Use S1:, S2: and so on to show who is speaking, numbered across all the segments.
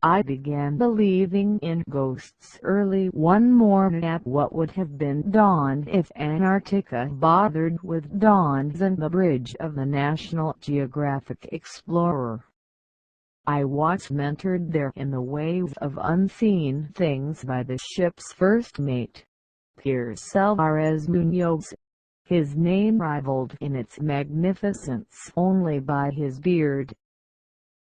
S1: I began believing in ghosts early one morning at what would have been dawn if Antarctica bothered with dawns and the bridge of the National Geographic Explorer. I watched mentored there in the waves of unseen things by the ship's first mate, Pierce Alvarez Munoz. His name rivaled in its magnificence only by his beard.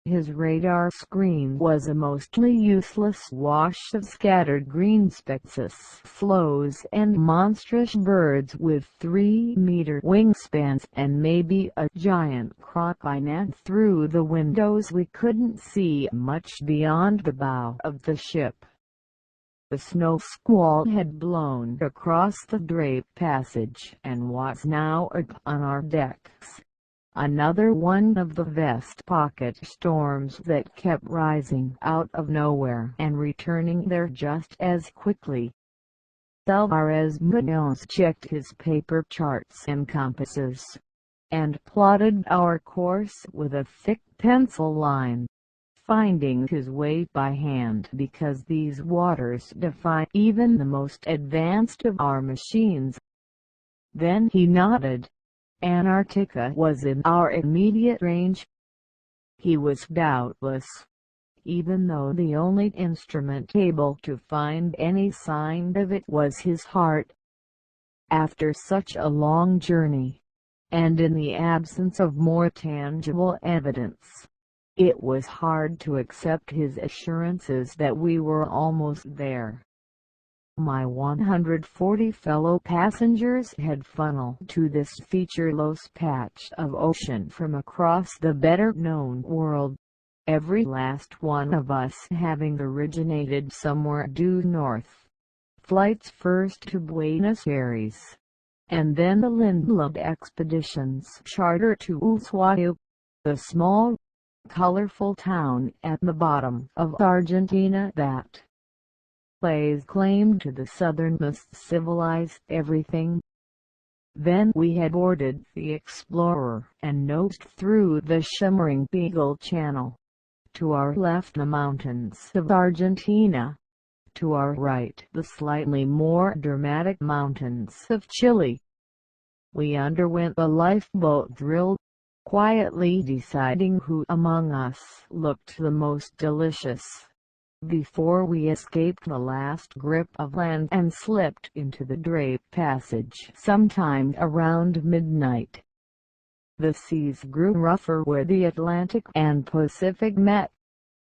S1: His radar screen was a mostly useless wash of scattered green specks, floes and monstrous birds with 3-meter wingspans and maybe a giant crocodile. Through the windows we couldn't see much beyond the bow of the ship. The snow squall had blown across the draped passage and was now up on our decks. Another one of the vest pocket storms that kept rising out of nowhere and returning there just as quickly. Alvarez Munoz checked his paper charts and compasses, and plotted our course with a thick pencil line, finding his way by hand because these waters defy even the most advanced of our machines. Then he nodded. Antarctica was in our immediate range. He was doubtless, even though the only instrument able to find any sign of it was his heart. After such a long journey, and in the absence of more tangible evidence, it was hard to accept his assurances that we were almost there. My 140 fellow passengers had funneled to this featureless patch of ocean from across the better-known world, every last one of us having originated somewhere due north. Flights first to Buenos Aires, and then the Lindblad expedition's charter to Ushuaia, the small, colorful town at the bottom of Argentina that lays claim to the southernmost civilized everything. Then we had boarded the Explorer and nosed through the shimmering Beagle Channel. To our left the mountains of Argentina, to our right the slightly more dramatic mountains of Chile. We underwent a lifeboat drill, quietly deciding who among us looked the most delicious, before we escaped the last grip of land and slipped into the draped passage sometime around midnight. The seas grew rougher where the Atlantic and Pacific met,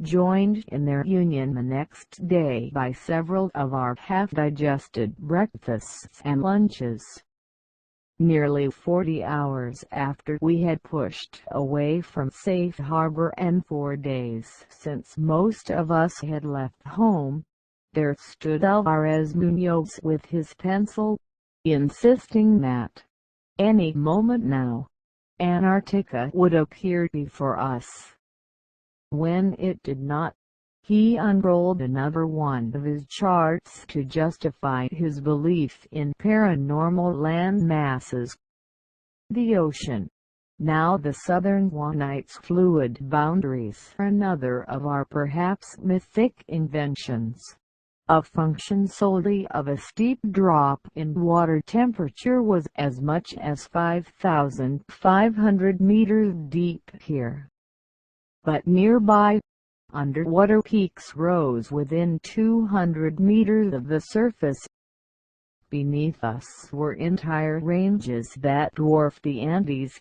S1: joined in their union the next day by several of our half-digested breakfasts and lunches. Nearly 40 hours after we had pushed away from safe harbor and 4 days since most of us had left home, there stood Alvarez Munoz with his pencil, insisting that, any moment now, Antarctica would appear before us. When it did not, he unrolled another one of his charts to justify his belief in paranormal land masses. The ocean, now the southern one, its fluid boundaries, are another of our perhaps mythic inventions. A function solely of a steep drop in water temperature was as much as 5,500 meters deep here. But nearby, underwater peaks rose within 200 meters of the surface. Beneath us were entire ranges that dwarfed the Andes.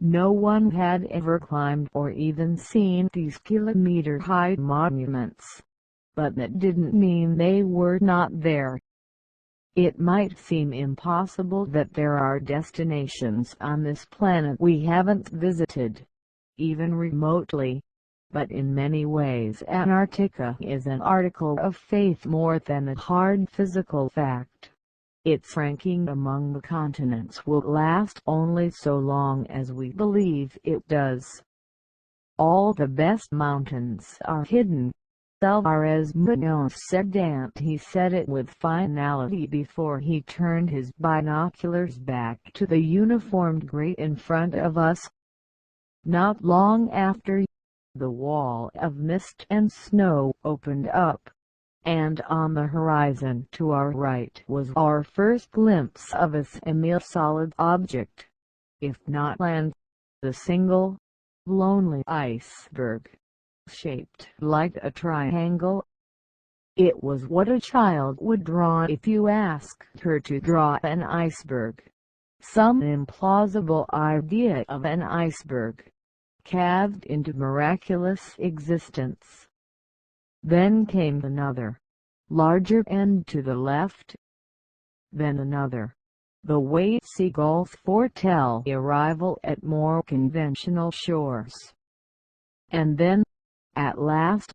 S1: No one had ever climbed or even seen these kilometer-high monuments, but that didn't mean they were not there. It might seem impossible that there are destinations on this planet we haven't visited, even remotely. But in many ways Antarctica is an article of faith more than a hard physical fact. Its ranking among the continents will last only so long as we believe it does. All the best mountains are hidden, Alvarez Munoz said, and he said it with finality before he turned his binoculars back to the uniformed grate in front of us. Not long after, The wall of mist and snow opened up, and on the horizon to our right was our first glimpse of a semi-solid object, if not land, the single, lonely iceberg, shaped like a triangle. It was what a child would draw if you asked her to draw an iceberg. Some implausible idea of an iceberg, calved into miraculous existence. Then came another, larger and to the left. Then another. The way seagulls foretell arrival at more conventional shores. And then, at last,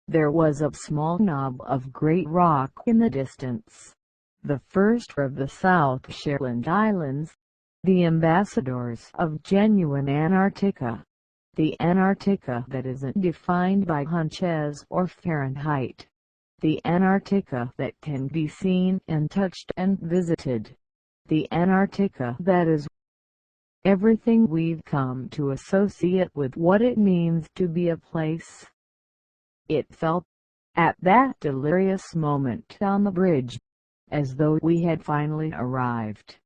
S1: there was a small knob of great rock in the distance, the first of the South Shetland Islands, the ambassadors of genuine Antarctica, the Antarctica that isn't defined by hunches or Fahrenheit, the Antarctica that can be seen and touched and visited, the Antarctica that is everything we've come to associate with what it means to be a place. It felt, at that delirious moment on the bridge, as though we had finally arrived.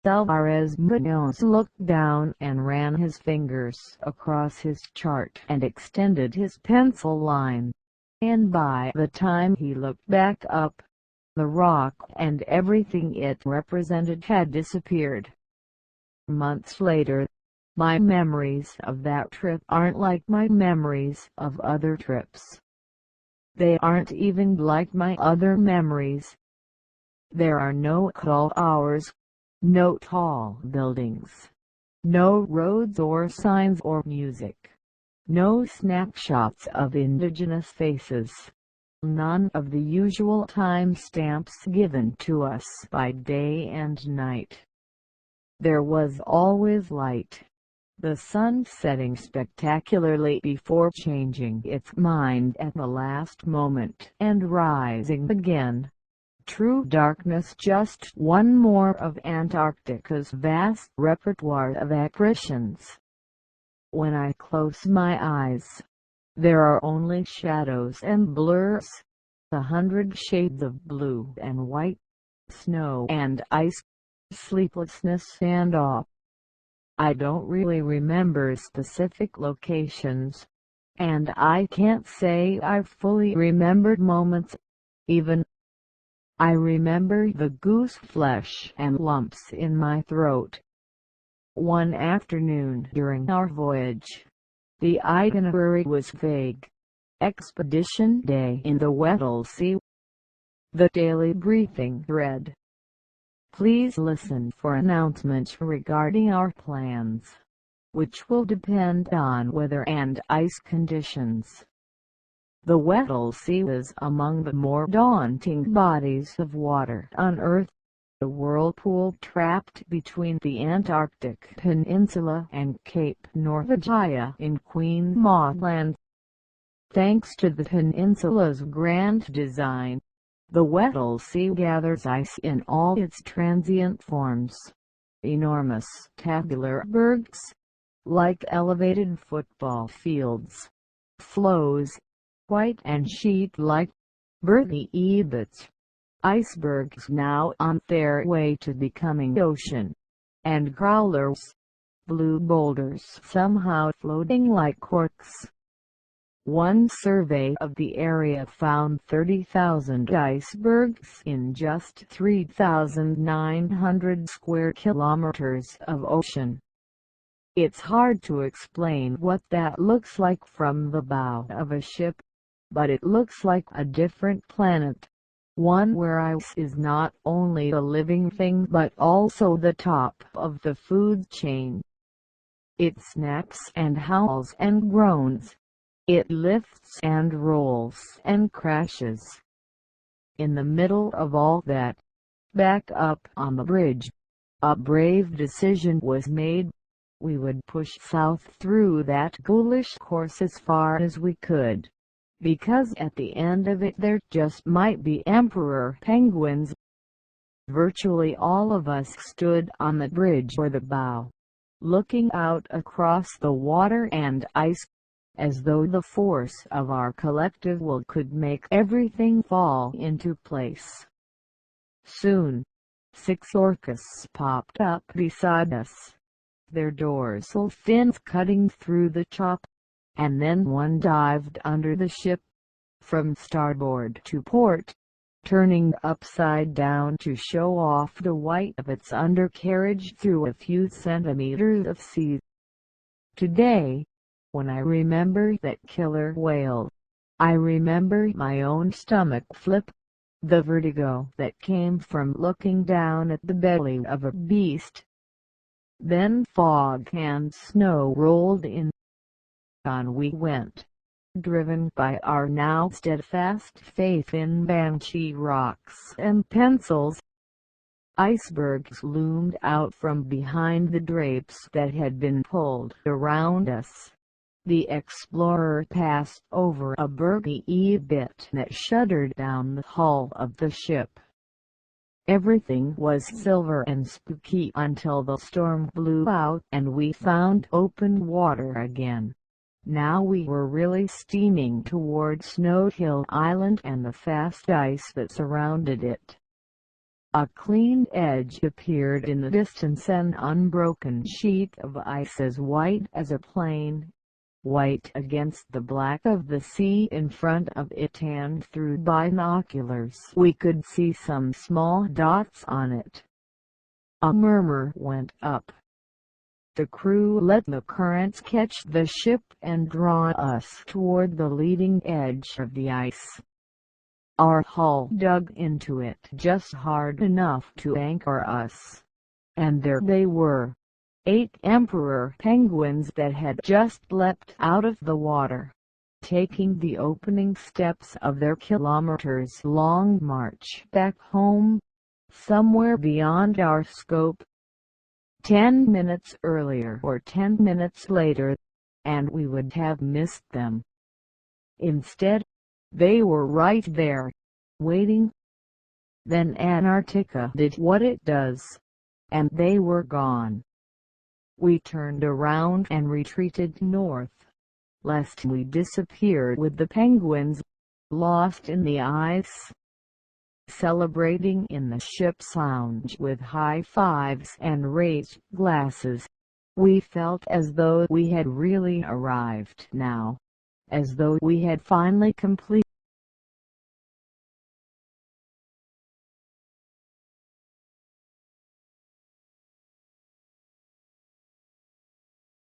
S1: Alvarez Munoz looked down and ran his fingers across his chart and extended his pencil line, and by the time he looked back up, the rock and everything it represented had disappeared. Months later, my memories of that trip aren't like my memories of other trips. They aren't even like my other memories. There are no call hours, no tall buildings, no roads or signs or music, no snapshots of indigenous faces, none of the usual time stamps given to us by day and night. There was always light, the sun setting spectacularly before changing its mind at the last moment and rising again. True darkness, just one more of Antarctica's vast repertoire of apparitions. When I close my eyes, there are only shadows and blurs, 100 shades of blue and white, snow and ice, sleeplessness and awe. I don't really remember specific locations, and I can't say I've fully remembered moments, even. I remember the goose flesh and lumps in my throat. One afternoon during our voyage, the itinerary was vague. Expedition Day in the Weddell Sea. The daily briefing read: "Please listen for announcements regarding our plans, which will depend on weather and ice conditions." The Weddell Sea is among the more daunting bodies of water on Earth, a whirlpool trapped between the Antarctic Peninsula and Cape Norvegia in Queen Maud Land. Thanks to the peninsula's grand design, the Weddell Sea gathers ice in all its transient forms. Enormous tabular bergs, like elevated football fields, flows, white and sheet-like, birthy ebbets, icebergs now on their way to becoming ocean, and growlers, blue boulders somehow floating like corks. One survey of the area found 30,000 icebergs in just 3,900 square kilometers of ocean. It's hard to explain what that looks like from the bow of a ship, but it looks like a different planet, one where ice is not only a living thing but also the top of the food chain. It snaps and howls and groans. It lifts and rolls and crashes. In the middle of all that, back up on the bridge, a brave decision was made. We would push south through that ghoulish course as far as we could, because at the end of it there just might be emperor penguins. Virtually all of us stood on the bridge or the bow, looking out across the water and ice. as though the force of our collective will could make everything fall into place. Soon, 6 orcas popped up beside us, their dorsal fins cutting through the chop, and then one dived under the ship, from starboard to port, turning upside down to show off the white of its undercarriage through a few centimeters of sea. Today, when I remember that killer whale, I remember my own stomach flip, the vertigo that came from looking down at the belly of a beast. Then fog and snow rolled in. On we went, driven by our now steadfast faith in Banshee rocks and pencils. Icebergs loomed out from behind the drapes that had been pulled around us. The explorer passed over a bergy bit that shuddered down the hull of the ship. Everything was silver and spooky until the storm blew out and we found open water again. Now we were really steaming toward Snow Hill Island and the fast ice that surrounded it. A clean edge appeared in the distance, an unbroken sheet of ice as white as a plane, white against the black of the sea in front of it, and through binoculars we could see some small dots on it. A murmur went up. The crew let the currents catch the ship and draw us toward the leading edge of the ice. Our hull dug into it just hard enough to anchor us, and there they were, 8 emperor penguins that had just leapt out of the water, taking the opening steps of their kilometers-long march back home, somewhere beyond our scope. 10 minutes earlier or 10 minutes later, and we would have missed them. Instead, they were right there, waiting. Then Antarctica did what it does, and they were gone. We turned around and retreated north, lest we disappear with the penguins, lost in the ice. Celebrating in the ship's lounge with high fives and raised glasses, we felt as though we had really arrived now, as though we had finally completed